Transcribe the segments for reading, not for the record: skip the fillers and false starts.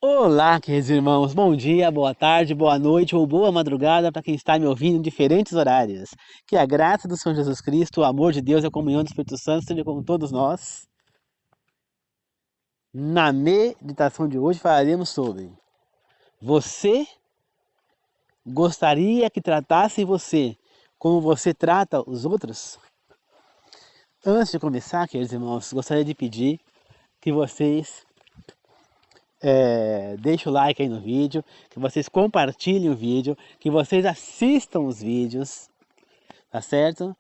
Olá, queridos irmãos, bom dia, boa tarde, boa noite ou boa madrugada para quem está me ouvindo em diferentes horários. Que a graça do Senhor Jesus Cristo, o amor de Deus e a comunhão do Espírito Santo esteja com todos nós. Na meditação de hoje falaremos sobre: você gostaria que tratassem você como você trata os outros? Antes de começar, queridos irmãos, gostaria de pedir que vocês deixem o like aí no vídeo, que vocês compartilhem o vídeo, que vocês assistam os vídeos, tá certo?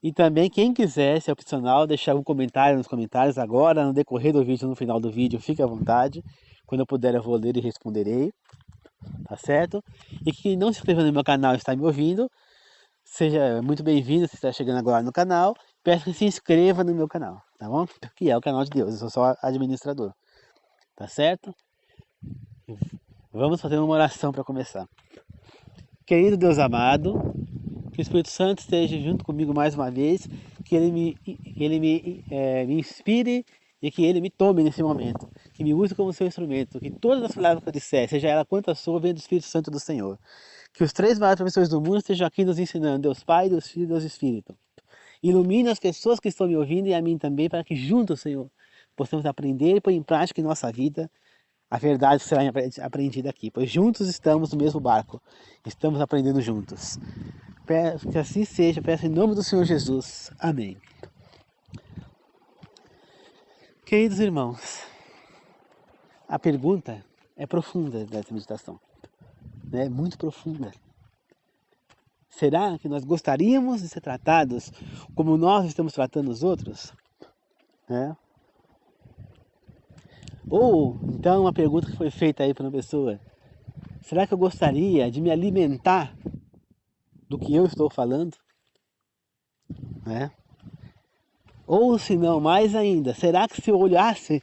E também quem quiser, se é opcional, deixar um comentário nos comentários agora, no decorrer do vídeo, no final do vídeo, fique à vontade. Quando eu puder eu vou ler e responderei, tá certo? E quem não se inscreveu no meu canal e está me ouvindo, seja muito bem-vindo se está chegando agora no canal. Peço que se inscreva no meu canal, tá bom? Que é o canal de Deus, eu sou só administrador, tá certo? Vamos fazer uma oração para começar. Querido Deus amado, que o Espírito Santo esteja junto comigo mais uma vez, que me inspire e que Ele me tome nesse momento, que me use como seu instrumento, que todas as palavras que eu disser, seja ela quanto a sua, venha do Espírito Santo do Senhor. Que os três maiores professores do mundo estejam aqui nos ensinando, Deus Pai, Deus Filho e Deus Espírito. Ilumine as pessoas que estão me ouvindo e a mim também, para que juntos, Senhor, possamos aprender e pôr em prática em nossa vida a verdade será aprendida aqui, pois juntos estamos no mesmo barco, estamos aprendendo juntos. Que assim seja, peço em nome do Senhor Jesus. Amém. Queridos irmãos, a pergunta é profunda dessa meditação, né? Muito profunda. Será que nós gostaríamos de ser tratados como nós estamos tratando os outros? Né? Ou, então, uma pergunta que foi feita aí para uma pessoa: será que eu gostaria de me alimentar do que eu estou falando? Né? Ou, se não, mais ainda, será que se eu olhasse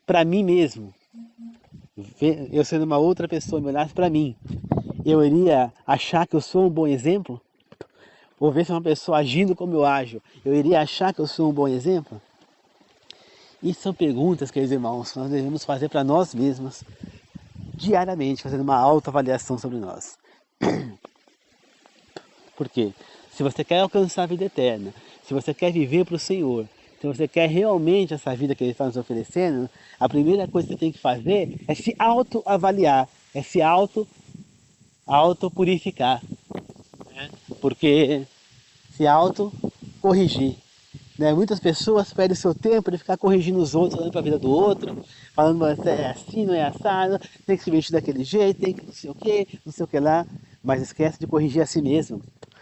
para mim mesmo, eu sendo uma outra pessoa, me olhasse para mim, eu iria achar que eu sou um bom exemplo? Ou ver se uma pessoa agindo como eu ajo, eu iria achar que eu sou um bom exemplo? Isso são perguntas, queridos irmãos, que nós devemos fazer para nós mesmos, diariamente, fazendo uma autoavaliação sobre nós. Por quê? Se você quer alcançar a vida eterna, se você quer viver para o Senhor, se você quer realmente essa vida que Ele está nos oferecendo, a primeira coisa que você tem que fazer é se autoavaliar, é se auto-purificar, né? Porque se auto-corrigir. Né? Muitas pessoas perdem seu tempo de ficar corrigindo os outros, olhando para a vida do outro, falando é assim, não é assado, tem que se vestir daquele jeito, tem que não sei o que, não sei o que lá, mas esquece de corrigir a si mesmo.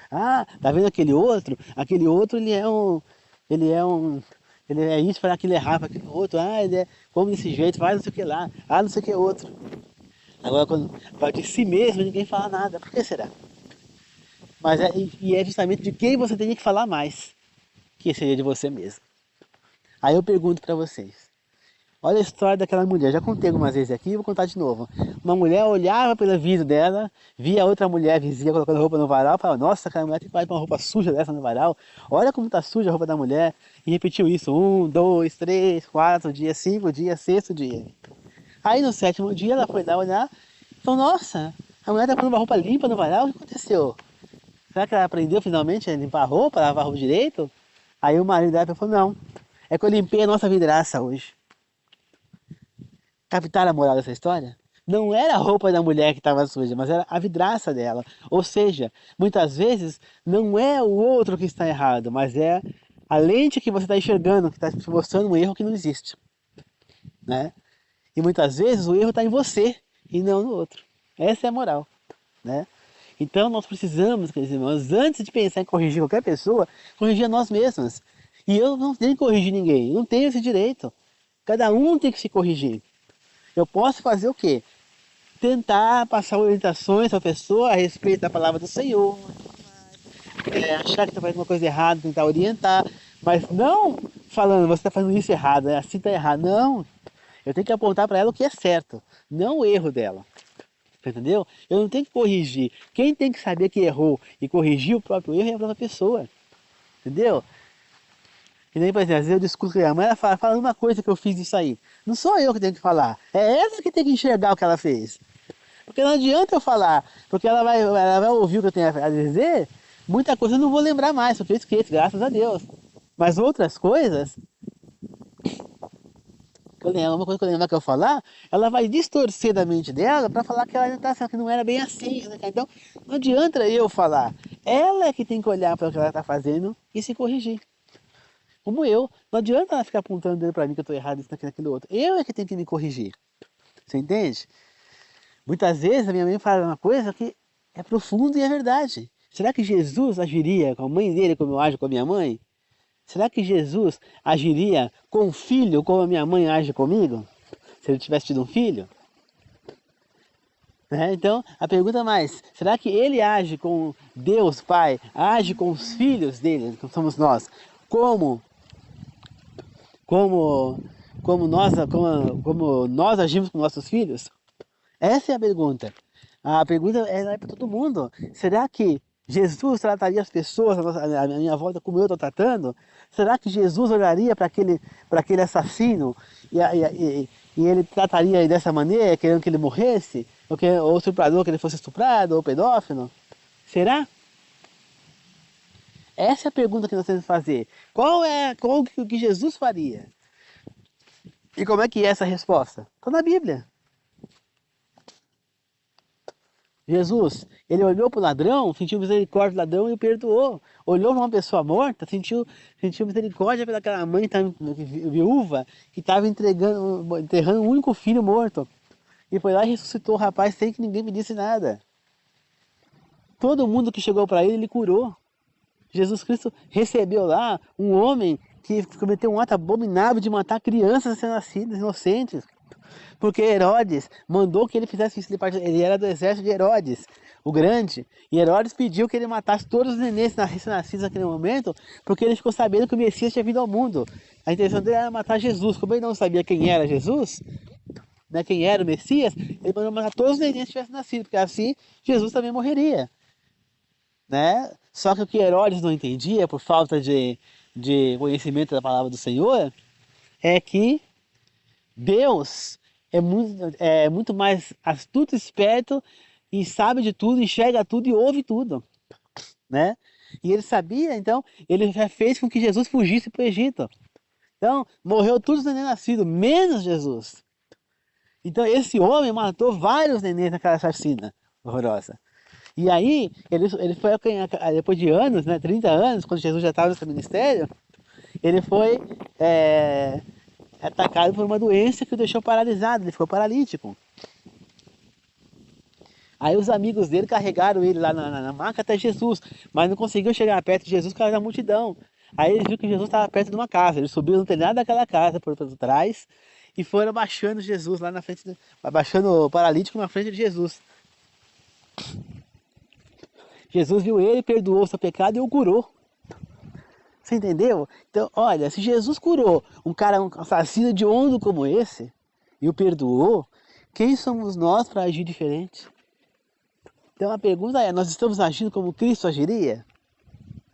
Ah, tá vendo aquele outro? Aquele outro ele é isso para aquele errar, para aquele outro. Ah, ele é como desse jeito, faz não sei o que lá, ah, não sei o que outro. Agora, quando fala de si mesmo, ninguém fala nada. Por que será? Mas é justamente de quem você teria que falar mais, que seria de você mesmo. Aí eu pergunto para vocês: olha a história daquela mulher, já contei algumas vezes aqui, vou contar de novo. Uma mulher olhava pela vida dela, via outra mulher vizinha colocando roupa no varal, falava: nossa, aquela mulher tem que uma roupa suja dessa no varal, olha como tá suja a roupa da mulher. E repetiu isso 1, 2, 3, 4 dias, 5 dias, sexto dia. Aí no sétimo dia ela foi lá olhar e falou: nossa, a mulher tá com uma roupa limpa no varal, o que aconteceu? Será que ela aprendeu finalmente a limpar a roupa, lavar a roupa direito? Aí o marido dela falou: não, é que eu limpei a nossa vidraça hoje. Captar a moral dessa história? Não era a roupa da mulher que estava suja, mas era a vidraça dela. Ou seja, muitas vezes não é o outro que está errado, mas é a lente que você está enxergando, que está te mostrando um erro que não existe. Né? E muitas vezes o erro está em você e não no outro. Essa é a moral. Né? Então nós precisamos, queridos irmãos, antes de pensar em corrigir qualquer pessoa, corrigir a nós mesmos. E eu não tenho que corrigir ninguém, eu não tenho esse direito. Cada um tem que se corrigir. Eu posso fazer o quê? Tentar passar orientações à pessoa a respeito da palavra do Senhor, achar que está fazendo uma coisa errada, tentar orientar, mas não falando, você está fazendo isso errado, assim está errado. Não, eu tenho que apontar para ela o que é certo, não o erro dela. Entendeu? Eu não tenho que corrigir. Quem tem que saber que errou e corrigir o próprio erro é a própria pessoa. Entendeu? Que nem, por exemplo, às vezes eu discuto com a minha mãe, ela fala uma coisa que eu fiz isso aí. Não sou eu que tenho que falar, é ela que tem que enxergar o que ela fez. Porque não adianta eu falar, porque ela vai ouvir o que eu tenho a dizer, muita coisa eu não vou lembrar mais, porque eu esqueço, graças a Deus. Mas outras coisas, uma coisa que eu lembrar que eu falar, ela vai distorcer da mente dela para falar que ela não, que não era bem assim. Né? Então, não adianta eu falar. Ela é que tem que olhar para o que ela está fazendo e se corrigir. Como eu. Não adianta ela ficar apontando o dedo para mim que eu estou errado isso, naquilo outro. Eu é que tenho que me corrigir. Você entende? Muitas vezes a minha mãe fala uma coisa que é profunda e é verdade. Será que Jesus agiria com a mãe dele como eu ajo com a minha mãe? Será que Jesus agiria com o filho como a minha mãe age comigo? Se ele tivesse tido um filho? Então, a pergunta mais, será que ele age com Deus Pai, age com os filhos dele, que somos nós, como nós agimos com nossos filhos? Essa é a pergunta. A pergunta é para todo mundo. Será que Jesus trataria as pessoas à minha volta como eu estou tratando? Será que Jesus olharia para aquele assassino e ele trataria dessa maneira, querendo que ele morresse? Ou o estuprador, que ele fosse estuprado, ou pedófilo? Será? Essa é a pergunta que nós temos que fazer. Qual o que Jesus faria? E como é que é essa resposta? Está na Bíblia. Jesus, ele olhou para o ladrão, sentiu misericórdia do ladrão e o perdoou. Olhou para uma pessoa morta, sentiu misericórdia pelaquela mãe viúva que estava enterrando um único filho morto. E foi lá e ressuscitou o rapaz sem que ninguém me disse nada. Todo mundo que chegou para ele, ele curou. Jesus Cristo recebeu lá um homem que cometeu um ato abominável de matar crianças recém-nascidas, inocentes. Porque Herodes mandou que ele fizesse isso. Ele era do exército de Herodes, o grande. E Herodes pediu que ele matasse todos os nenês recém-nascidos naquele momento, porque ele ficou sabendo que o Messias tinha vindo ao mundo. A intenção dele era matar Jesus. Como ele não sabia quem era Jesus, né, quem era o Messias, ele mandou matar todos os nenês que tivessem nascido, porque assim Jesus também morreria. Né? Só que o que Herodes não entendia, por falta de conhecimento da palavra do Senhor, é que Deus é muito mais astuto, esperto e sabe de tudo, enxerga tudo e ouve tudo, né? E ele sabia, então, ele já fez com que Jesus fugisse para o Egito. Então, morreu todos os neném nascidos, menos Jesus. Então, esse homem matou vários neném naquela chacina horrorosa. E aí, ele foi, depois de anos, né, 30 anos, quando Jesus já estava no seu ministério, ele foi atacado por uma doença que o deixou paralisado, ele ficou paralítico. Aí os amigos dele carregaram ele lá na maca até Jesus, mas não conseguiu chegar perto de Jesus por causa da multidão. Aí eles viram que Jesus estava perto de uma casa, eles subiram no telhado daquela casa por trás e foram abaixando Jesus lá na frente, abaixando o paralítico na frente de Jesus. Jesus viu ele, perdoou o seu pecado e o curou. Você entendeu? Então, olha, se Jesus curou um assassino de onda como esse e o perdoou, quem somos nós para agir diferente? Então a pergunta é, nós estamos agindo como Cristo agiria?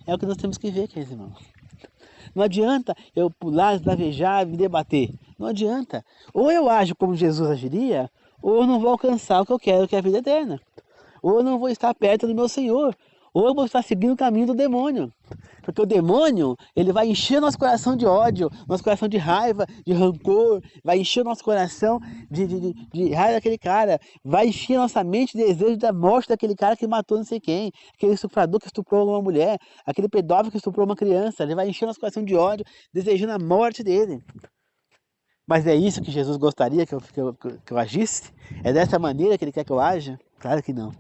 É o que nós temos que ver, queridos irmãos. Não adianta eu pular, esbravejar, me debater. Não adianta. Ou eu ajo como Jesus agiria, ou eu não vou alcançar o que eu quero, que é a vida eterna. Ou eu não vou estar perto do meu Senhor. Ou eu vou estar seguindo o caminho do demônio. Porque o demônio, ele vai encher nosso coração de ódio, nosso coração de raiva, de rancor, vai encher nosso coração de raiva daquele cara, vai encher nossa mente de desejo da morte daquele cara que matou não sei quem, aquele estuprador que estuprou uma mulher, aquele pedófilo que estuprou uma criança, ele vai encher nosso coração de ódio, desejando a morte dele. Mas é isso que Jesus gostaria que eu agisse? É dessa maneira que ele quer que eu aja? Claro que não.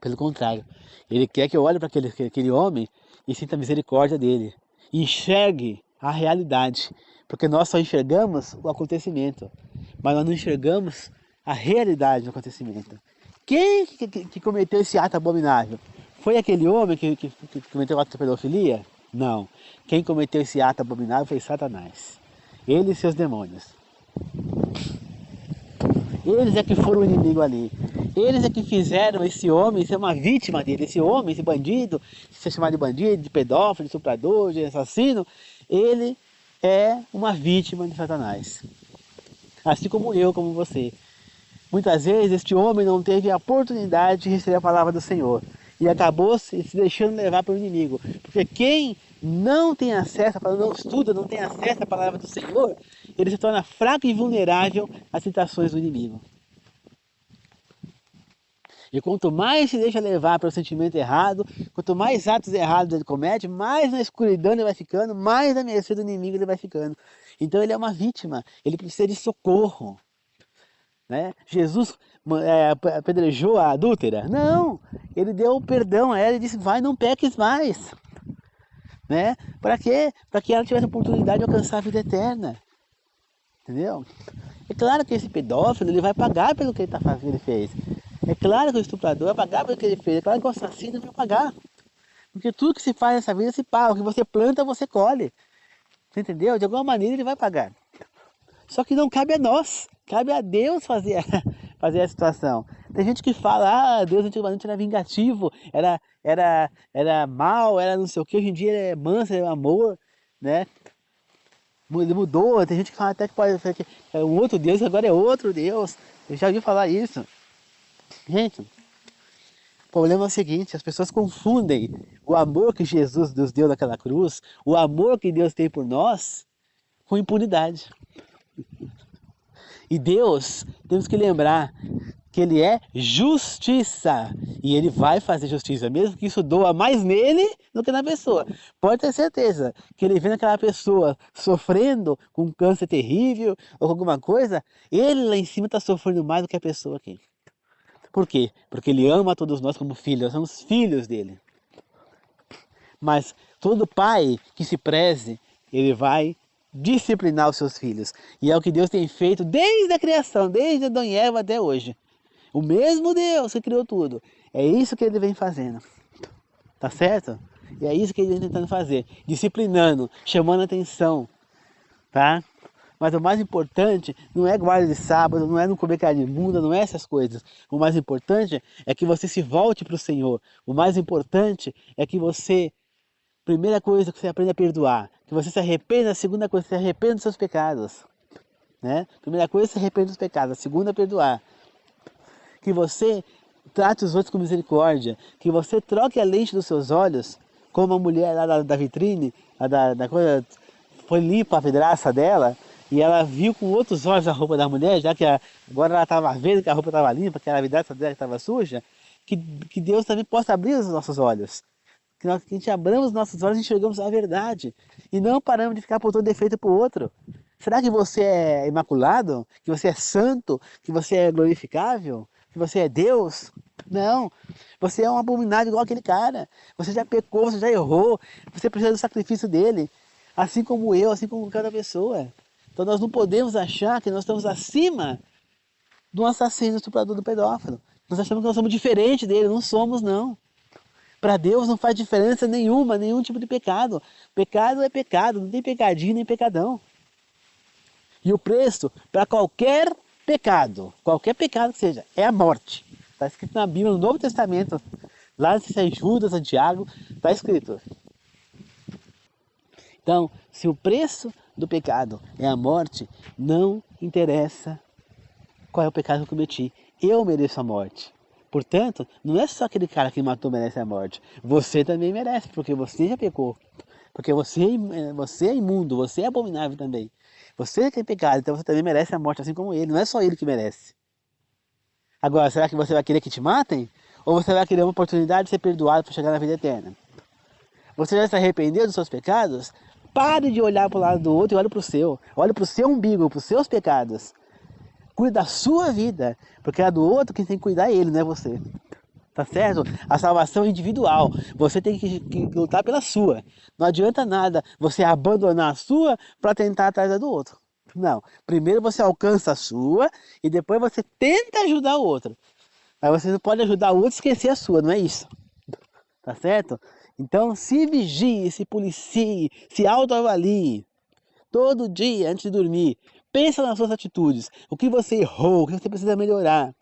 Pelo contrário, ele quer que eu olhe para aquele homem e sinta a misericórdia dele. E enxergue a realidade. Porque nós só enxergamos o acontecimento, mas nós não enxergamos a realidade do acontecimento. Quem que cometeu esse ato abominável? Foi aquele homem que cometeu o ato de pedofilia? Não. Quem cometeu esse ato abominável foi Satanás. Ele e seus demônios. Eles é que foram o inimigo ali. Eles é que fizeram esse homem ser uma vítima dele. Esse homem, esse bandido, se chamar de bandido, de pedófilo, de estuprador, de assassino, ele é uma vítima de Satanás. Assim como eu, como você. Muitas vezes este homem não teve a oportunidade de receber a palavra do Senhor e acabou se deixando levar pelo inimigo. Porque quem não tem acesso, não estuda, não tem acesso à palavra do Senhor, ele se torna fraco e vulnerável às tentações do inimigo. E quanto mais se deixa levar pelo sentimento errado, quanto mais atos errados ele comete, mais na escuridão ele vai ficando, mais na mercê do inimigo ele vai ficando. Então ele é uma vítima, ele precisa de socorro. Né? Jesus apedrejou a adúltera? Não, ele deu perdão a ela e disse, vai, não peques mais. Né? Para quê? Para que ela tivesse a oportunidade de alcançar a vida eterna. Entendeu? É claro que esse pedófilo ele vai pagar pelo que ele está fazendo, ele fez. É claro que o estuprador vai pagar pelo que ele fez. É claro que o assassino vai pagar. Porque tudo que se faz nessa vida se paga. O que você planta, você colhe. Você entendeu? De alguma maneira ele vai pagar. Só que não cabe a nós. Cabe a Deus fazer a situação. Tem gente que fala, Deus antigamente era vingativo, era mal, era não sei o que, hoje em dia ele é manso, é amor, né? Ele mudou, tem gente que fala até que pode ser que é um outro Deus, agora é outro Deus. Eu já ouvi falar isso. Gente, o problema é o seguinte, as pessoas confundem o amor que Jesus nos deu naquela cruz, o amor que Deus tem por nós, com impunidade. E Deus, temos que lembrar que Ele é justiça. E Ele vai fazer justiça, mesmo que isso doa mais nele do que na pessoa. Pode ter certeza que Ele vendo aquela pessoa sofrendo com um câncer terrível ou com alguma coisa, Ele lá em cima está sofrendo mais do que a pessoa aqui. Por quê? Porque Ele ama todos nós como filhos, nós somos filhos dEle. Mas todo pai que se preze, Ele vai disciplinar os seus filhos. E é o que Deus tem feito desde a criação, desde Adão e Eva até hoje. O mesmo Deus que criou tudo. É isso que Ele vem fazendo. Tá certo? E é isso que Ele vem tentando fazer. Disciplinando, chamando a atenção. Tá? Mas o mais importante não é guarda de sábado, não é não comer carne imunda, não é essas coisas. O mais importante é que você se volte para o Senhor. O mais importante é que você... Primeira coisa que você aprende a perdoar, que você se arrependa. A segunda coisa, que você se arrependa dos seus pecados. Né? Primeira coisa, se arrependa dos pecados. A segunda, perdoar. Que você trate os outros com misericórdia. Que você troque a lente dos seus olhos, como a mulher lá da vitrine, da coisa, foi limpa a vidraça dela, e ela viu com outros olhos a roupa da mulher, já que agora ela estava vendo que a roupa estava limpa, que a vidraça dela estava suja, que Deus também possa abrir os nossos olhos. Que a gente abramos os nossos olhos e enxergamos a verdade. E não paramos de ficar apontando defeito para o outro. Será que você é imaculado? Que você é santo? Que você é glorificável? Que você é Deus? Não. Você é um abominável igual aquele cara. Você já pecou, você já errou. Você precisa do sacrifício dele. Assim como eu, assim como cada pessoa. Então nós não podemos achar que nós estamos acima do assassino, do estuprador, do pedófilo. Nós achamos que nós somos diferentes dele. Não somos, não. Para Deus não faz diferença nenhuma, nenhum tipo de pecado. Pecado é pecado, não tem pecadinho nem pecadão. E o preço para qualquer pecado que seja, é a morte. Está escrito na Bíblia, no Novo Testamento, lá em Judas, Santiago, está escrito. Então, se o preço do pecado é a morte, não interessa qual é o pecado que eu cometi. Eu mereço a morte. Portanto, não é só aquele cara que matou merece a morte. Você também merece, porque você já pecou. Porque você é imundo, você é abominável também. Você tem pecado, então você também merece a morte, assim como ele. Não é só ele que merece. Agora, será que você vai querer que te matem? Ou você vai querer uma oportunidade de ser perdoado para chegar na vida eterna? Você já se arrependeu dos seus pecados? Pare de olhar para o lado do outro e olhe para o seu. Olhe para o seu umbigo, para os seus pecados. Cuide da sua vida, porque a do outro quem tem que cuidar é ele, não é você. Tá certo? A salvação é individual. Você tem que lutar pela sua. Não adianta nada você abandonar a sua para tentar atrás da do outro. Não. Primeiro você alcança a sua e depois você tenta ajudar o outro. Mas você não pode ajudar o outro e esquecer a sua, não é isso? Tá certo? Então se vigie, se policie, se autoavalie. Todo dia antes de dormir. Pensa nas suas atitudes, o que você errou, o que você precisa melhorar.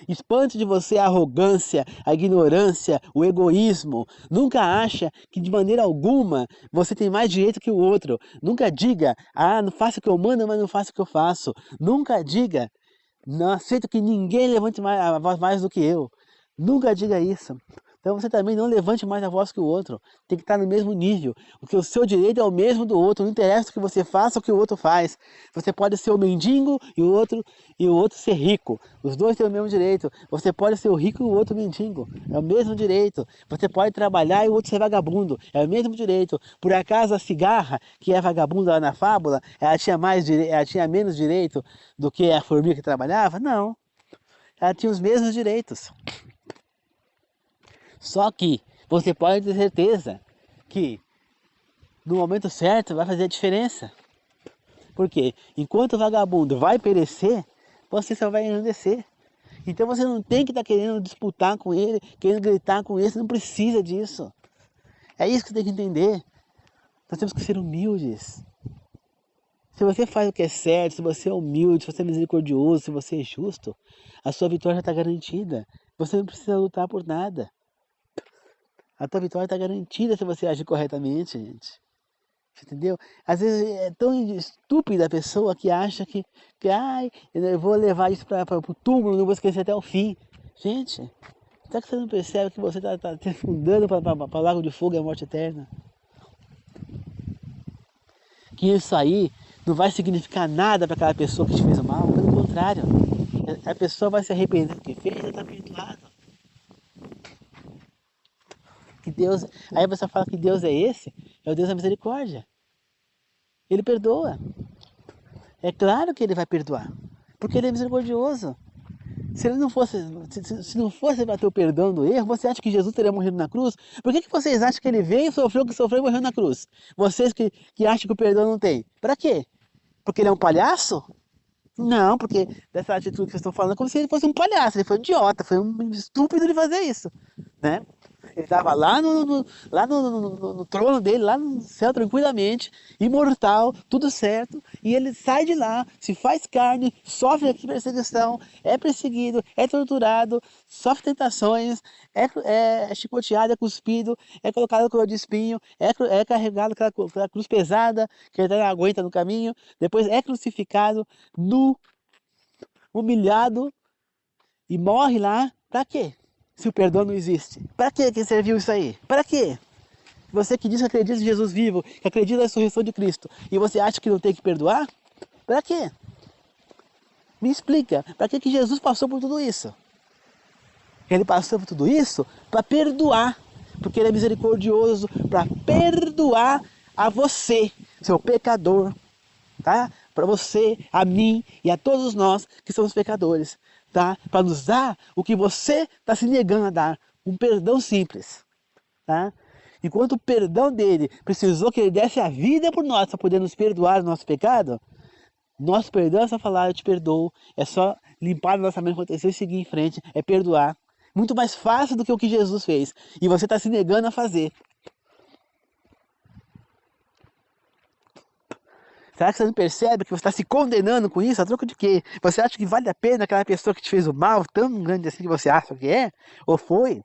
Espante de você a arrogância, a ignorância, o egoísmo. Nunca acha que de maneira alguma você tem mais direito que o outro. Nunca diga, não faço o que eu mando, mas não faço o que eu faço. Nunca diga, não aceito que ninguém levante a voz mais do que eu. Nunca diga isso. Então você também não levante mais a voz que o outro. Tem que estar no mesmo nível. Porque o seu direito é o mesmo do outro. Não interessa o que você faça ou o que o outro faz. Você pode ser o mendigo e o outro ser rico. Os dois têm o mesmo direito. Você pode ser o rico e o outro mendigo. É o mesmo direito. Você pode trabalhar e o outro ser vagabundo. É o mesmo direito. Por acaso a cigarra, que é vagabunda lá na fábula, ela tinha menos direito do que a formiga que trabalhava? Não. Ela tinha os mesmos direitos. Só que você pode ter certeza que no momento certo vai fazer a diferença. Porque enquanto o vagabundo vai perecer, você só vai engrandecer. Então você não tem que estar querendo disputar com ele, querendo gritar com ele, você não precisa disso. É isso que você tem que entender. Nós temos que ser humildes. Se você faz o que é certo, se você é humilde, se você é misericordioso, se você é justo, a sua vitória já está garantida. Você não precisa lutar por nada. A tua vitória está garantida se você agir corretamente, gente. Entendeu? Às vezes é tão estúpida a pessoa que acha que eu vou levar isso para o túmulo, não vou esquecer até o fim. Gente, será que você não percebe que você está se afundando para o lago de fogo e a morte eterna? Que isso aí não vai significar nada para aquela pessoa que te fez o mal, pelo contrário. A pessoa vai se arrepender do que fez e está perdoado. Que Deus, aí você fala que Deus é esse, é o Deus da misericórdia. Ele perdoa. É claro que ele vai perdoar, porque ele é misericordioso. Se ele não fosse, se não fosse para ter o perdão do erro, você acha que Jesus teria morrido na cruz? Por que vocês acham que ele veio, sofreu o que sofreu e morreu na cruz? Vocês que acham que o perdão não tem. Para quê? Porque ele é um palhaço? Não, porque dessa atitude que vocês estão falando é como se ele fosse um palhaço, ele foi um idiota, foi um estúpido de fazer isso, né? Ele estava lá no trono dele, lá no céu, tranquilamente, imortal, tudo certo, e ele sai de lá, se faz carne, sofre aqui perseguição, é perseguido, é torturado, sofre tentações, é chicoteado, é cuspido, é colocado no coroa de espinho, é carregado com aquela cruz pesada, que ele não aguenta no caminho, depois é crucificado, nu, humilhado, e morre lá, pra quê? Se o perdão não existe. Para que serviu isso aí? Para quê? Você que diz que acredita em Jesus vivo, que acredita na ressurreição de Cristo, e você acha que não tem que perdoar? Para quê? Me explica, para que Jesus passou por tudo isso? Ele passou por tudo isso para perdoar, porque ele é misericordioso, para perdoar a você, seu pecador, tá? Para você, a mim e a todos nós que somos pecadores. Tá? Para nos dar o que você está se negando a dar, um perdão simples. Tá? Enquanto o perdão dele precisou que ele desse a vida por nós para poder nos perdoar o nosso pecado, nosso perdão é só falar, eu te perdoo, é só limpar a nossa mente, acontecer e seguir em frente, é perdoar. Muito mais fácil do que o que Jesus fez. E você está se negando a fazer. Será que você não percebe que você está se condenando com isso? A troco de quê? Você acha que vale a pena aquela pessoa que te fez o mal, tão grande assim que você acha que é? Ou foi?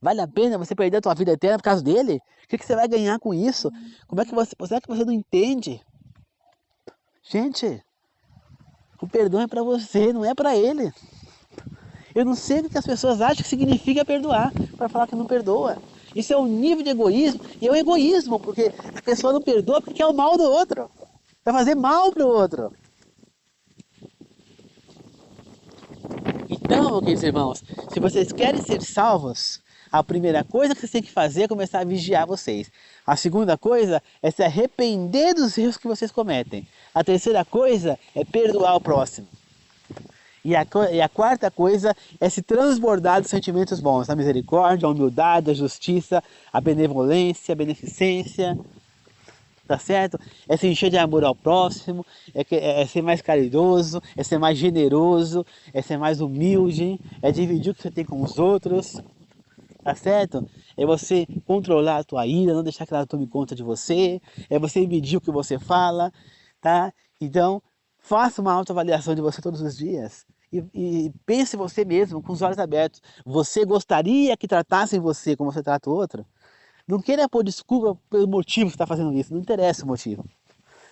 Vale a pena você perder a tua vida eterna por causa dele? O que você vai ganhar com isso? Como é que será que você não entende? Gente, o perdão é para você, não é para ele. Eu não sei o que as pessoas acham que significa perdoar, para falar que não perdoa. Isso é um nível de egoísmo, e é um egoísmo, porque a pessoa não perdoa porque quer o mal do outro. Vai fazer mal para o outro. Então, meus queridos irmãos, se vocês querem ser salvos, a primeira coisa que vocês têm que fazer é começar a vigiar vocês. A segunda coisa é se arrepender dos erros que vocês cometem. A terceira coisa é perdoar o próximo. E a quarta coisa é se transbordar dos sentimentos bons, a misericórdia, a humildade, a justiça, a benevolência, a beneficência, tá certo? É se encher de amor ao próximo, é ser mais caridoso, é ser mais generoso, é ser mais humilde, é dividir o que você tem com os outros, tá certo? É você controlar a tua ira, não deixar que ela tome conta de você, é você medir o que você fala, tá? Então, faça uma autoavaliação de você todos os dias e pense você mesmo, com os olhos abertos. Você gostaria que tratassem você como você trata o outro? Não queira pôr desculpa pelo motivo que você está fazendo isso, não interessa o motivo.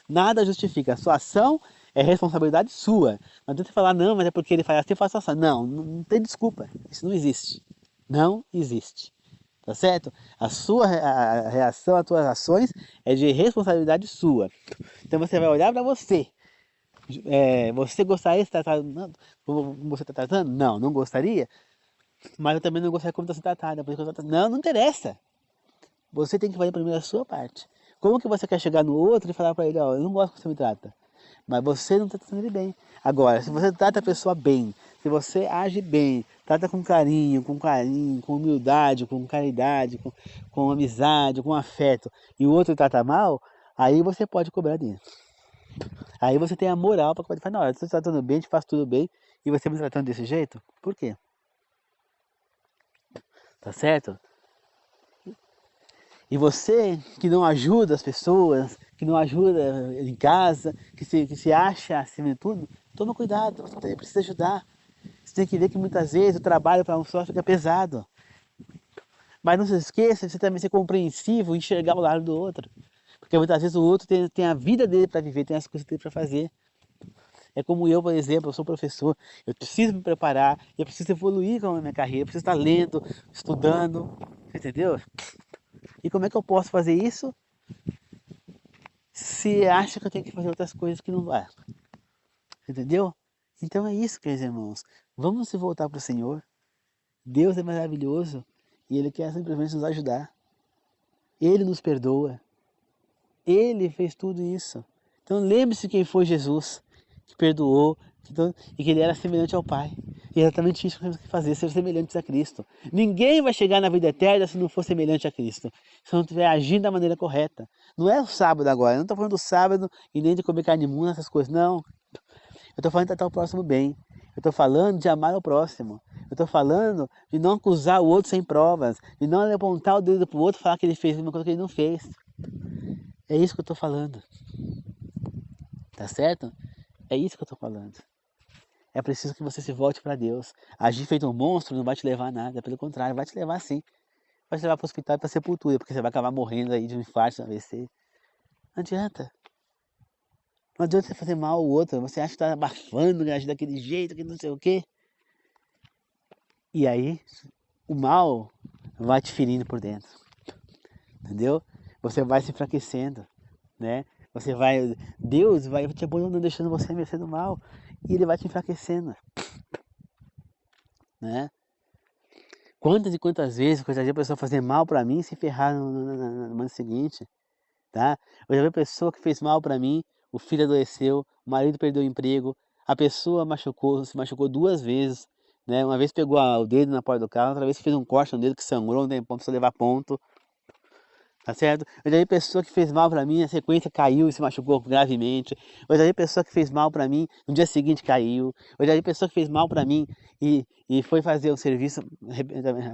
Nada justifica. A sua ação é responsabilidade sua. Não adianta você falar, não, mas é porque ele faz assim, eu faço assim. Não, não tem desculpa. Isso não existe. Não existe. Tá certo? A sua a reação às suas ações é de responsabilidade sua. Então você vai olhar para você. Você gostaria de estar tratando como você está tratando? Não, não gostaria. Mas eu também não gostaria como está sendo tratada. Não, não interessa. Você tem que fazer primeiro a sua parte. Como que você quer chegar no outro e falar para ele, ó, eu não gosto como você me trata, mas você não está tratando ele bem. Agora, se você trata a pessoa bem, se você age bem, trata com carinho, com humildade, com caridade, com amizade, com afeto, e o outro trata mal, aí você pode cobrar dele. Aí você tem a moral para poder falar, não, eu estou tratando bem, te faço tudo bem, e você me tratando desse jeito? Por quê? Tá certo? E você que não ajuda as pessoas, que não ajuda em casa, que se acha acima de tudo, toma cuidado, você precisa ajudar. Você tem que ver que muitas vezes o trabalho para um só fica pesado. Mas não se esqueça de você também ser compreensivo e enxergar o lado do outro. Porque muitas vezes o outro tem a vida dele para viver, tem as coisas dele para fazer. É como eu, por exemplo, eu sou professor, eu preciso me preparar, eu preciso evoluir com a minha carreira, eu preciso estar lendo, estudando, entendeu? E como é que eu posso fazer isso se acha que eu tenho que fazer outras coisas que não vai? Entendeu? Então é isso, queridos irmãos. Vamos se voltar para o Senhor. Deus é maravilhoso e Ele quer simplesmente nos ajudar. Ele nos perdoa. Ele fez tudo isso. Então lembre-se quem foi Jesus, que perdoou e que Ele era semelhante ao Pai. E é exatamente isso que temos que fazer, ser semelhantes a Cristo. Ninguém vai chegar na vida eterna se não for semelhante a Cristo, se não estiver agindo da maneira correta. Não é o sábado agora, eu não estou falando do sábado e nem de comer carne imunda, essas coisas, não. Eu estou falando de tratar o próximo bem. Eu estou falando de amar o próximo. Eu estou falando de não acusar o outro sem provas, de não apontar o dedo para o outro e falar que ele fez uma coisa que ele não fez. É isso que eu estou falando. Tá certo? É isso que eu estou falando. É preciso que você se volte para Deus. Agir feito um monstro não vai te levar a nada, pelo contrário, vai te levar sim. Vai te levar para o hospital e para a sepultura, porque você vai acabar morrendo aí de um infarto, de um AVC. Não adianta. Não adianta você fazer mal ao outro. Você acha que está abafando, agir daquele jeito, que não sei o quê. E aí, o mal vai te ferindo por dentro. Entendeu? Você vai se enfraquecendo, né? Deus vai te abandonando, deixando você à mercê do mal. E Ele vai te enfraquecendo, né? Quantas e quantas vezes eu já vi a pessoa fazer mal para mim e se ferrar no ano seguinte, tá? Eu já vi a pessoa que fez mal para mim, o filho adoeceu, o marido perdeu o emprego, a pessoa se machucou 2 vezes, né? Uma vez pegou o dedo na porta do carro, outra vez fez um corte no dedo que sangrou, não tem ponto pra levar ponto, tá certo? Eu já vi pessoa que fez mal para mim, a sequência caiu e se machucou gravemente. Eu já vi pessoa que fez mal para mim, no dia seguinte caiu. Eu já vi pessoa que fez mal para mim e foi fazer o serviço,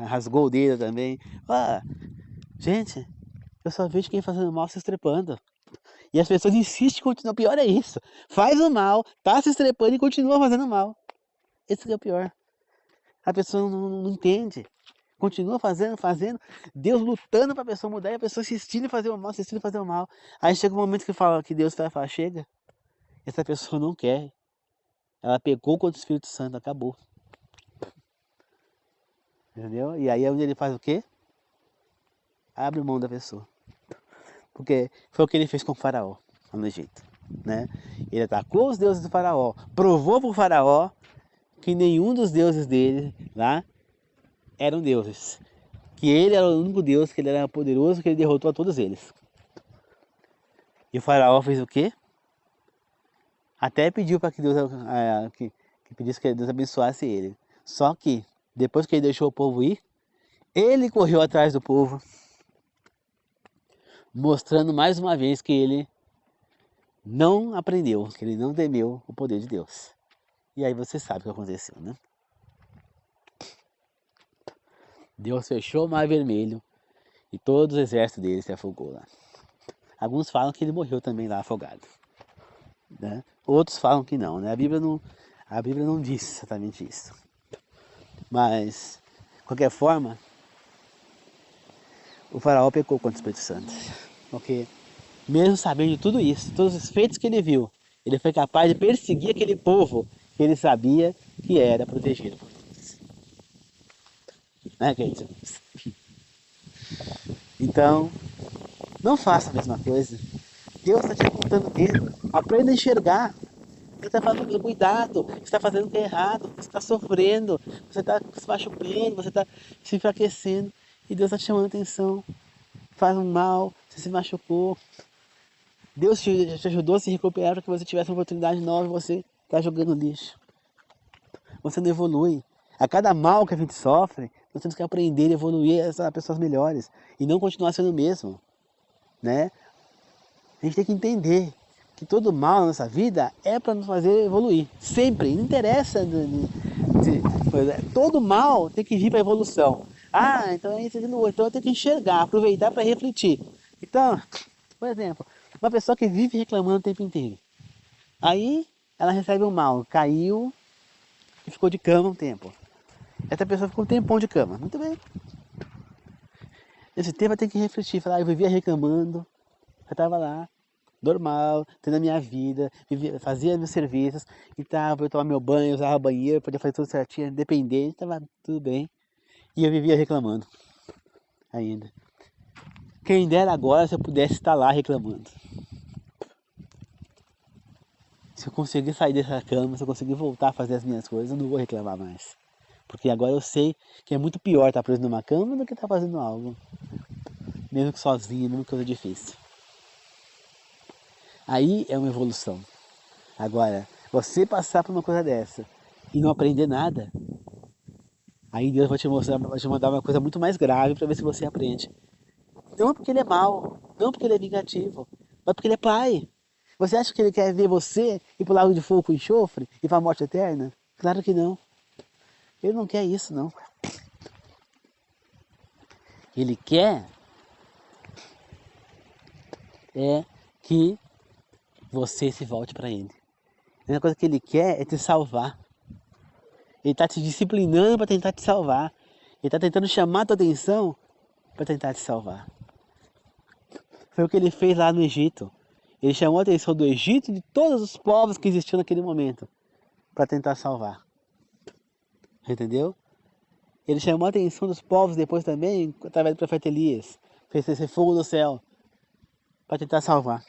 rasgou o dedo também. Ah, gente, eu só vejo quem fazendo mal se estrepando. E as pessoas insistem em continuar. O pior é isso. Faz o mal, tá se estrepando e continua fazendo mal. Esse que é o pior. A pessoa não entende. Continua fazendo. Deus lutando para a pessoa mudar e a pessoa insistindo em fazer o mal, insistindo em fazer o mal. Aí chega um momento que Deus vai falar, chega. Essa pessoa não quer. Ela pecou contra o Espírito Santo, acabou. Entendeu? E aí é onde ele faz o quê? Abre mão da pessoa. Porque foi o que ele fez com o faraó, lá no Egito. Né? Ele atacou os deuses do faraó, provou para o faraó que nenhum dos deuses dele lá eram deuses. Que ele era o único Deus, que ele era poderoso, que ele derrotou a todos eles. E o faraó fez o quê? Até pediu para que Deus que pedisse que Deus abençoasse ele. Só que depois que ele deixou o povo ir, ele correu atrás do povo, mostrando mais uma vez que ele não aprendeu, que ele não temeu o poder de Deus. E aí você sabe o que aconteceu, né? Deus fechou o Mar Vermelho e todo o exército dele se afogou lá. Alguns falam que ele morreu também lá afogado, né? Outros falam que não, né? A Bíblia não diz exatamente isso. Mas, de qualquer forma, o faraó pecou contra o Espírito Santo. Porque, mesmo sabendo de tudo isso, todos os feitos que ele viu, ele foi capaz de perseguir aquele povo que ele sabia que era protegido por Deus. Né, queridos? Então, não faça a mesma coisa. Deus está te apontando o dedo. Aprenda a enxergar. Você está fazendo cuidado, você está fazendo o que é errado, você está sofrendo, você está se machucando, você está se enfraquecendo. E Deus está te chamando a atenção. Faz um mal, você se machucou. Deus te ajudou a se recuperar para que você tivesse uma oportunidade nova e você está jogando lixo. Você não evolui. A cada mal que a gente sofre, nós temos que aprender a evoluir a ser pessoas melhores e não continuar sendo o mesmo, né? A gente tem que entender que todo mal na nossa vida é para nos fazer evoluir. Sempre, não interessa. Todo mal tem que vir para a evolução. Ah, então é isso, então eu tenho que enxergar, aproveitar para refletir. Então, por exemplo, uma pessoa que vive reclamando o tempo inteiro. Aí ela recebe um mal, caiu e ficou de cama um tempo. Essa pessoa ficou um tempão de cama. Muito bem. Nesse tempo eu tenho que refletir, falar, eu vivia reclamando, eu estava lá, normal, tendo a minha vida, fazia meus serviços, eu tomava meu banho, usava banheiro, podia fazer tudo certinho, independente, estava tudo bem. E eu vivia reclamando ainda. Quem dera agora se eu pudesse estar lá reclamando. Se eu conseguir sair dessa cama, se eu conseguir voltar a fazer as minhas coisas, eu não vou reclamar mais. Porque agora eu sei que é muito pior estar preso numa cama do que estar fazendo algo. Mesmo que sozinho, mesmo que coisa difícil. Aí é uma evolução. Agora, você passar por uma coisa dessa e não aprender nada, aí Deus vai te mostrar, vai te mandar uma coisa muito mais grave para ver se você aprende. Não porque ele é mau, não porque ele é vingativo, mas porque ele é pai. Você acha que ele quer ver você ir para o lago de fogo e enxofre e para a morte eterna? Claro que não. Ele não quer isso, não. Ele quer que você se volte para ele. A única coisa que ele quer é te salvar. Ele está te disciplinando para tentar te salvar. Ele está tentando chamar a tua atenção para tentar te salvar. Foi o que ele fez lá no Egito. Ele chamou a atenção do Egito e de todos os povos que existiam naquele momento para tentar salvar. Entendeu? Ele chamou a atenção dos povos depois também, através do profeta Elias. Fez esse fogo do céu para tentar salvar.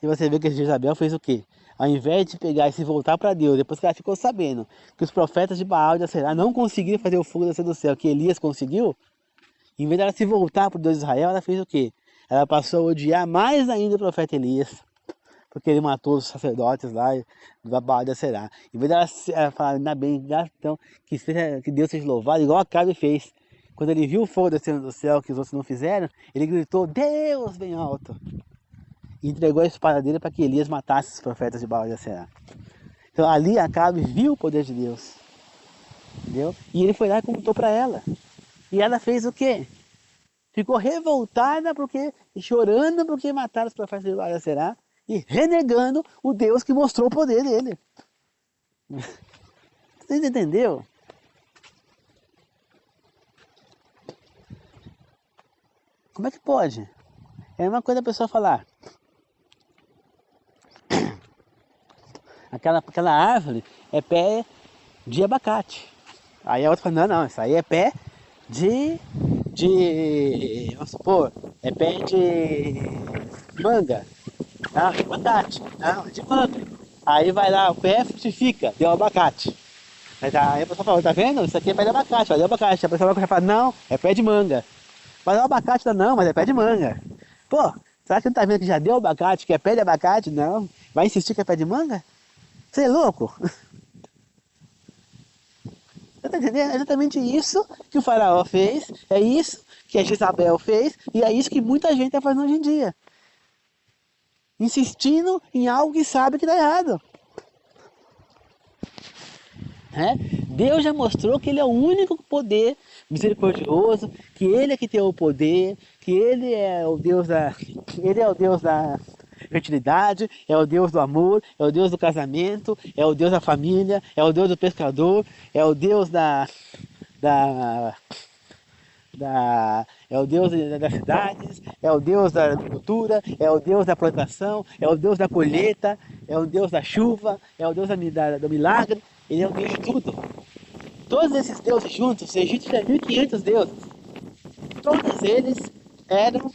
E você vê que Jezabel fez o quê? Ao invés de pegar e se voltar para Deus, depois que ela ficou sabendo que os profetas de Baal e de Aserá não conseguiram fazer o fogo descer do céu, que Elias conseguiu, em vez dela se voltar para o Deus de Israel, ela fez o quê? Ela passou a odiar mais ainda o profeta Elias, porque ele matou os sacerdotes lá do Baal de Aserá. Em vez dela falar, ainda bem, então, que Deus seja louvado, igual Acabe fez. Quando ele viu o fogo descendo do céu que os outros não fizeram, ele gritou, Deus, bem alto. E entregou a espada dele para que Elias matasse os profetas de Baal de Aserá. Então ali Acabe viu o poder de Deus. Entendeu? E ele foi lá e contou para ela. E ela fez o quê? Ficou revoltada e chorando porque mataram os profetas de Baal de Aserá e renegando o Deus que mostrou o poder dele. Vocês entenderam? Como é que pode? É uma coisa a pessoa falar. Aquela árvore é pé de abacate. Aí a outra fala, não, isso aí é pé vamos supor, é pé de manga. Não, de abacate. Não, é de manga. Aí vai lá, o pé frutifica, deu abacate. Aí a pessoa fala, tá vendo? Isso aqui é pé de abacate, vai, deu abacate. A pessoa vai falar, não, é pé de manga. Mas o abacate não, mas é pé de manga. Pô, será que não tá vendo que já deu abacate, que é pé de abacate? Não. Vai insistir que é pé de manga? Você é louco? Você tá entendendo? É exatamente isso que o faraó fez, é isso que a Jezabel fez, e é isso que muita gente está fazendo hoje em dia. Insistindo em algo que sabe que está errado. Deus já mostrou que Ele é o único poder misericordioso, que Ele é que tem o poder, que Ele é o Deus da fertilidade, é o Deus do amor, é o Deus do casamento, é o Deus da família, é o Deus do pescador, é o Deus da é o Deus das cidades, é o Deus da agricultura, é o Deus da plantação, é o Deus da colheita, é o Deus da chuva, é o Deus do milagre, ele é o Deus de tudo. Todos esses deuses juntos, o Egito tinha 1500 deuses, todos eles eram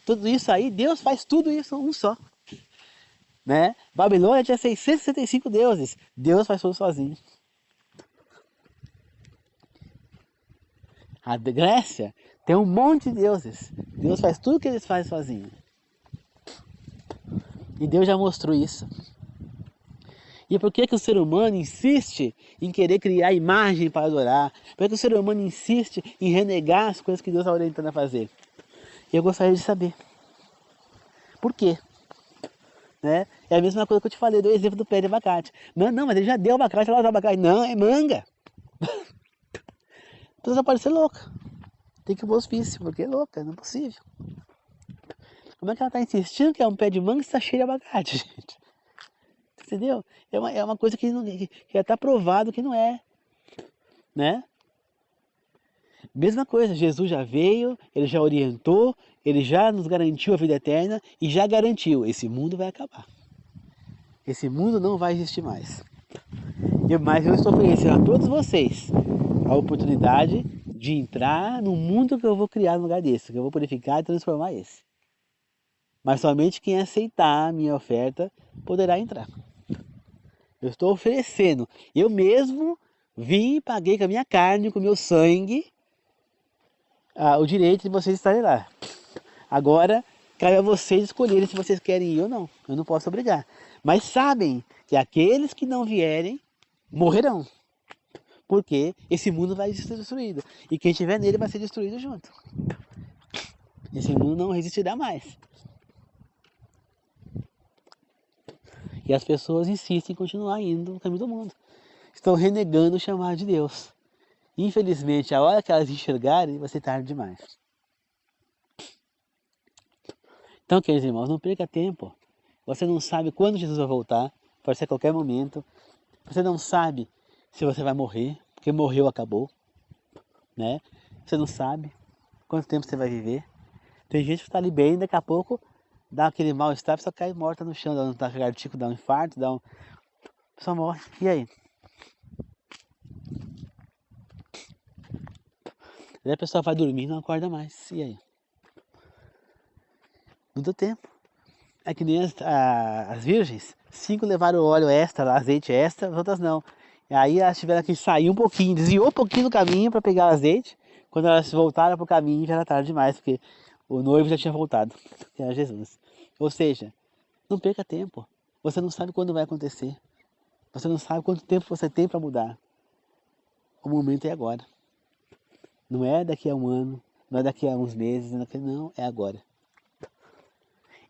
tudo isso aí, Deus faz tudo isso um só. Né? Babilônia tinha 665 deuses, Deus faz tudo sozinho. A Grécia tem um monte de deuses. Deus faz tudo que eles fazem sozinho. E Deus já mostrou isso. E por que o ser humano insiste em querer criar imagem para adorar? Por que o ser humano insiste em renegar as coisas que Deus está orientando a fazer? E eu gostaria de saber. Por quê? Né? É a mesma coisa que eu te falei do exemplo do pé de abacate. Não, mas ele já deu abacate, ela dá abacate. Não, é manga. Então já pode ser louca. Tem que ir pro hospício, porque é louca, não é possível. Como é que ela está insistindo que é um pé de manga e está cheio de abacate, gente? Entendeu? É uma coisa que já está provado que não é. Né? Mesma coisa, Jesus já veio, ele já orientou, ele já nos garantiu a vida eterna e já garantiu, esse mundo vai acabar. Esse mundo não vai existir mais. Mas eu estou oferecendo a todos vocês a oportunidade de entrar no mundo que eu vou criar no lugar desse, que eu vou purificar e transformar esse. Mas somente quem aceitar a minha oferta poderá entrar. Eu estou oferecendo. Eu mesmo vim e paguei com a minha carne, com o meu sangue, o direito de vocês estarem lá. Agora, cabe a vocês escolherem se vocês querem ir ou não. Eu não posso obrigar. Mas sabem que aqueles que não vierem, morrerão. Porque esse mundo vai ser destruído. E quem estiver nele vai ser destruído junto. Esse mundo não resistirá mais. E as pessoas insistem em continuar indo no caminho do mundo. Estão renegando o chamado de Deus. Infelizmente, a hora que elas enxergarem, vai ser tarde demais. Então, queridos irmãos, não perca tempo. Você não sabe quando Jesus vai voltar. Pode ser a qualquer momento. Você não sabe se você vai morrer, porque morreu, acabou. Né? Você não sabe quanto tempo você vai viver. Tem gente que está ali bem, daqui a pouco dá aquele mal-estar, a pessoa cai morta no chão, dá um ataque cardíaco, dá um infarto, a pessoa morre. E aí? Aí a pessoa vai dormir e não acorda mais. E aí? Não deu tempo. É que nem as virgens, 5 levaram óleo extra, azeite extra, as outras não. E aí elas tiveram que sair um pouquinho, desviou um pouquinho do caminho para pegar o azeite. Quando elas voltaram para o caminho já era tarde demais, porque o noivo já tinha voltado, que era Jesus. Ou seja, não perca tempo. Você não sabe quando vai acontecer. Você não sabe quanto tempo você tem para mudar. O momento é agora. Não é daqui a um ano, não é daqui a uns meses, não, é agora.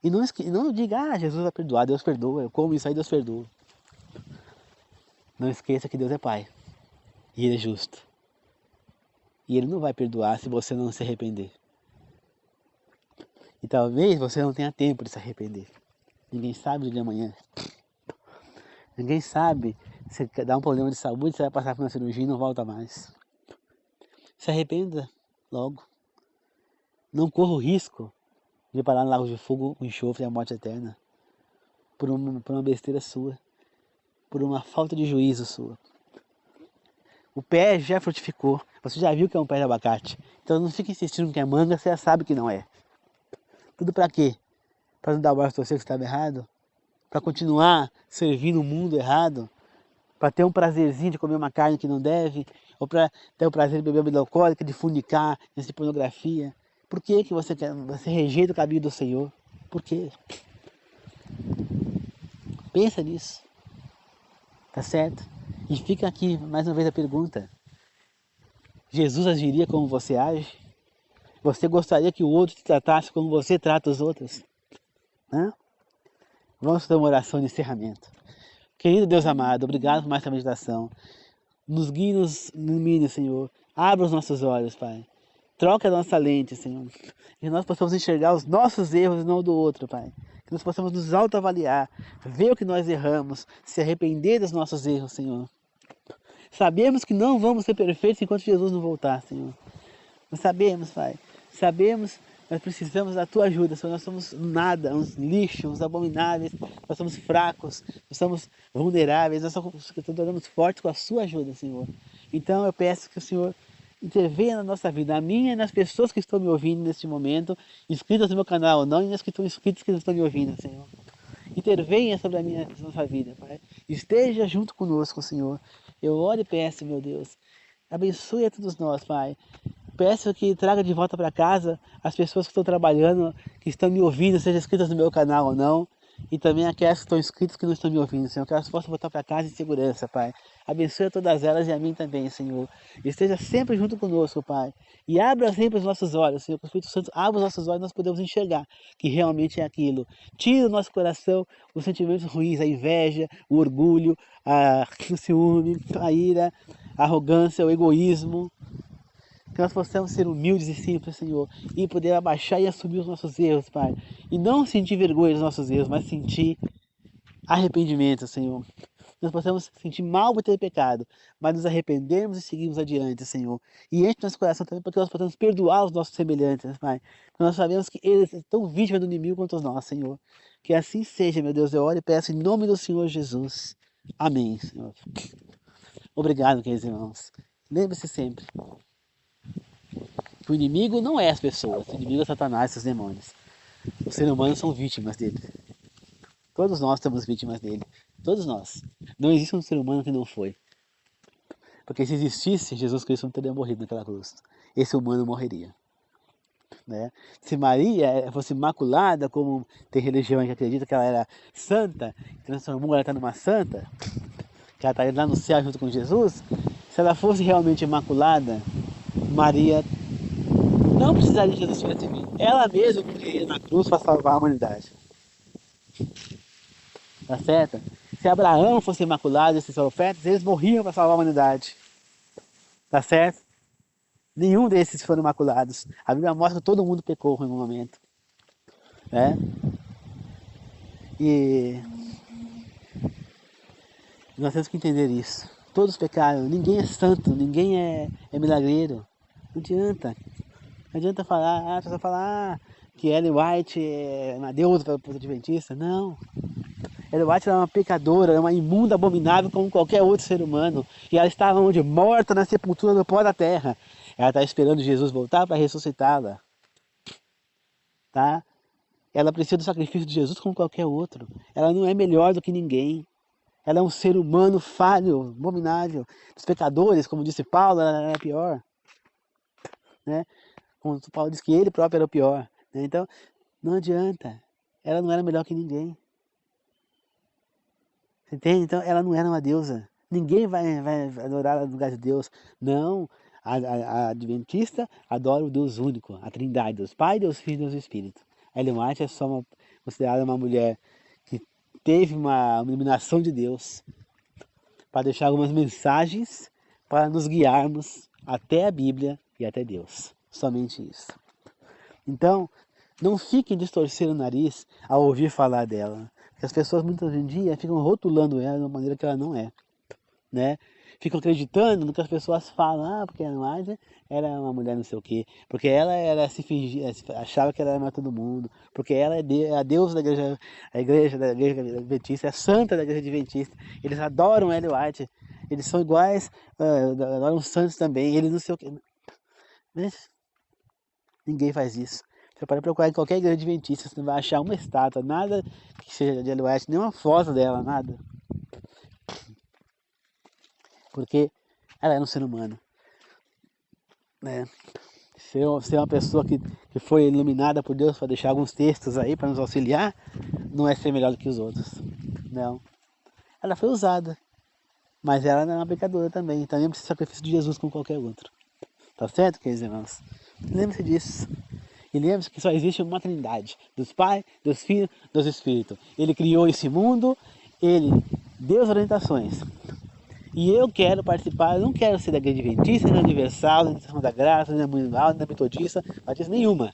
E não diga, Jesus vai perdoar, Deus perdoa, eu como isso aí, Deus perdoa. Não esqueça que Deus é Pai. E Ele é justo. E Ele não vai perdoar se você não se arrepender. E talvez você não tenha tempo de se arrepender. Ninguém sabe do dia de amanhã. Ninguém sabe se dá um problema de saúde, você vai passar por uma cirurgia e não volta mais. Se arrependa logo. Não corra o risco de parar no lago de fogo, o enxofre e a morte eterna. Por uma besteira sua. Por uma falta de juízo sua. O pé já frutificou. Você já viu que é um pé de abacate. Então não fique insistindo que é manga, você já sabe que não é. Tudo para quê? Para não dar o braço a torcer que estava errado? Para continuar servindo o mundo errado? Para ter um prazerzinho de comer uma carne que não deve? Ou para ter o prazer de beber bebida alcoólica, de fornicar, de pornografia? Por que você rejeita o caminho do Senhor? Por quê? Pensa nisso. Tá certo? E fica aqui mais uma vez a pergunta. Jesus agiria como você age? Você gostaria que o outro te tratasse como você trata os outros? Hã? Vamos fazer uma oração de encerramento. Querido Deus amado, obrigado por mais essa meditação. Nos guie, nos ilumine, Senhor. Abra os nossos olhos, Pai. Troca a nossa lente, Senhor. Que nós possamos enxergar os nossos erros e não do outro, Pai. Que nós possamos nos autoavaliar, ver o que nós erramos, se arrepender dos nossos erros, Senhor. Sabemos que não vamos ser perfeitos enquanto Jesus não voltar, Senhor. Nós sabemos, Pai. Sabemos, nós precisamos da Tua ajuda, Senhor. Nós somos nada, uns lixos, uns abomináveis. Nós somos fracos, nós somos vulneráveis. Nós tornamos fortes com a Sua ajuda, Senhor. Então eu peço que o Senhor intervenha na nossa vida, na minha e nas pessoas que estão me ouvindo neste momento, inscritas no meu canal ou não, e nas que estão inscritas que estão me ouvindo, Senhor. Intervenha sobre a nossa vida, Pai. Esteja junto conosco, Senhor. Eu oro e peço, meu Deus, abençoe a todos nós, Pai. Peço que traga de volta para casa as pessoas que estão trabalhando, que estão me ouvindo, sejam inscritas no meu canal ou não, e também aquelas que estão inscritas que não estão me ouvindo, Senhor, que elas possam voltar para casa em segurança, Pai. Abençoe a todas elas e a mim também, Senhor. Esteja sempre junto conosco, Pai. E abra sempre os nossos olhos, Senhor, que o Espírito Santo abra os nossos olhos e nós podemos enxergar que realmente é aquilo. Tira do nosso coração os sentimentos ruins, a inveja, o orgulho, o ciúme, a ira, a arrogância, o egoísmo. Que nós possamos ser humildes e simples, Senhor, e poder abaixar e assumir os nossos erros, Pai. E não sentir vergonha dos nossos erros, mas sentir arrependimento, Senhor. Nós possamos sentir mal por ter pecado, mas nos arrependermos e seguirmos adiante, Senhor. E enche nosso coração também para que nós possamos perdoar os nossos semelhantes, Pai. Porque nós sabemos que eles estão vítimas do inimigo quanto nós, Senhor. Que assim seja, meu Deus, eu oro e peço em nome do Senhor Jesus. Amém, Senhor. Obrigado, queridos irmãos. Lembre-se sempre. O inimigo não é as pessoas, o inimigo é Satanás e seus demônios. Os seres humanos são vítimas dele. Todos nós somos vítimas dele. Todos nós. Não existe um ser humano que não foi. Porque se existisse, Jesus Cristo não teria morrido naquela cruz. Esse humano morreria. Né? Se Maria fosse imaculada, como tem religião que acredita que ela era santa, transformou ela numa santa, que ela está lá no céu junto com Jesus, se ela fosse realmente imaculada, Maria não precisaria de Jesus tivesse vindo. Ela mesma morreria na cruz para salvar a humanidade. Tá certo? Se Abraão fosse imaculado, esses profetas, eles morriam para salvar a humanidade. Tá certo? Nenhum desses foram imaculados. A Bíblia mostra que todo mundo pecou em algum momento. Né? E nós temos que entender isso. Todos pecaram. Ninguém é santo, ninguém é milagreiro. Não adianta. Não adianta falar, você vai falar que Ellen White é uma deusa para os adventistas. Não. Ellen White era uma pecadora, era uma imunda, abominável como qualquer outro ser humano. E ela estava onde? Morta na sepultura do pó da terra. Ela está esperando Jesus voltar para ressuscitá-la. Tá? Ela precisa do sacrifício de Jesus como qualquer outro. Ela não é melhor do que ninguém. Ela é um ser humano falho, abominável. Dos pecadores, como disse Paulo, ela era pior. Né? Como Paulo disse que ele próprio era o pior. Né? Então, não adianta. Ela não era melhor que ninguém. Você entende? Então, ela não era uma deusa. Ninguém vai adorar no lugar de Deus. Não. A adventista adora o Deus único, a Trindade, Deus Pai, Deus Filho e Deus Espírito. A Ellen White é só considerada uma mulher que teve uma iluminação de Deus para deixar algumas mensagens para nos guiarmos até a Bíblia e até Deus. Somente isso. Então, não fiquem distorcendo o nariz ao ouvir falar dela. Porque as pessoas muitas hoje em dia ficam rotulando ela de uma maneira que ela não é. Né? Ficam acreditando no que as pessoas falam, porque a Ellen era uma mulher não sei o quê, porque ela se fingia, achava que ela era mais todo mundo, porque ela é a deusa da igreja, a igreja adventista, é a santa da igreja adventista. Eles adoram Ellen White, eles são iguais, adoram os santos também, eles não sei o quê. Mas ninguém faz isso. Você pode procurar em qualquer igreja adventista, você não vai achar uma estátua, nada que seja de Ellen White, nem uma foto dela, nada. Porque ela era um ser humano. Né? Ser uma pessoa que foi iluminada por Deus para deixar alguns textos aí para nos auxiliar, não é ser melhor do que os outros. Não. Ela foi usada. Mas ela não é uma pecadora também. Também precisa do sacrifício de Jesus como qualquer outro. Tá certo, queridos irmãos? Lembre-se disso. E lembre-se que só existe uma Trindade. Deus Pai, Deus Filho, Deus Espírito. Ele criou esse mundo, ele deu as orientações. E eu quero participar, eu não quero ser da Igreja Adventista, nem da Universal, nem da Segunda da Graça, nem da Mundial, nem da Metodista, batista nenhuma.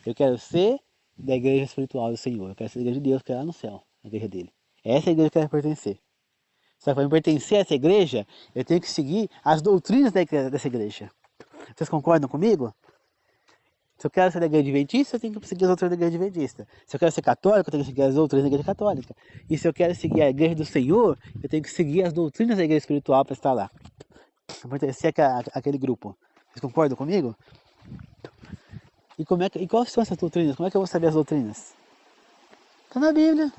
Eu quero ser da Igreja Espiritual do Senhor. Eu quero ser da Igreja de Deus, que é lá no céu, a Igreja dele. Essa é a igreja que eu quero pertencer. Só que para pertencer a essa igreja, eu tenho que seguir as doutrinas dessa igreja. Vocês concordam comigo? Se eu quero ser da Igreja Adventista, eu tenho que seguir as doutrinas da Igreja Adventista. Se eu quero ser católico, eu tenho que seguir as doutrinas da Igreja Católica. E se eu quero seguir a Igreja do Senhor, eu tenho que seguir as doutrinas da Igreja Espiritual para estar lá. Para pertencer àquele grupo. Vocês concordam comigo? E quais são essas doutrinas? Como é que eu vou saber as doutrinas? Está na Bíblia.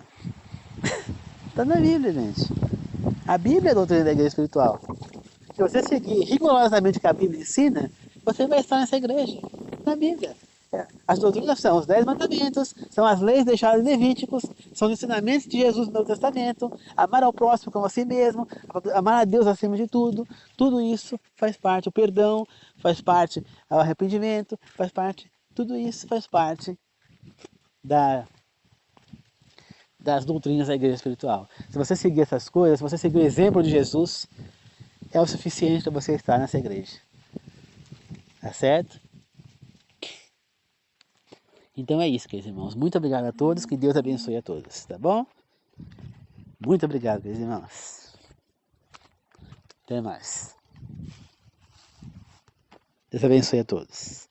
Está na Bíblia, gente. A Bíblia é a doutrina da Igreja Espiritual. Se você seguir rigorosamente o que a Bíblia ensina, você vai estar nessa igreja, na Bíblia. As doutrinas são os 10 mandamentos, são as leis deixadas em Levíticos, são os ensinamentos de Jesus no Novo Testamento, amar ao próximo como a si mesmo, amar a Deus acima de tudo. Tudo isso faz parte, o perdão faz parte, o arrependimento faz parte, tudo isso faz parte das doutrinas da igreja espiritual. Se você seguir essas coisas, se você seguir o exemplo de Jesus, é o suficiente para você estar nessa igreja. Tá certo? Então é isso, queridos irmãos. Muito obrigado a todos. Que Deus abençoe a todos. Tá bom? Muito obrigado, queridos irmãos. Até mais. Deus abençoe a todos.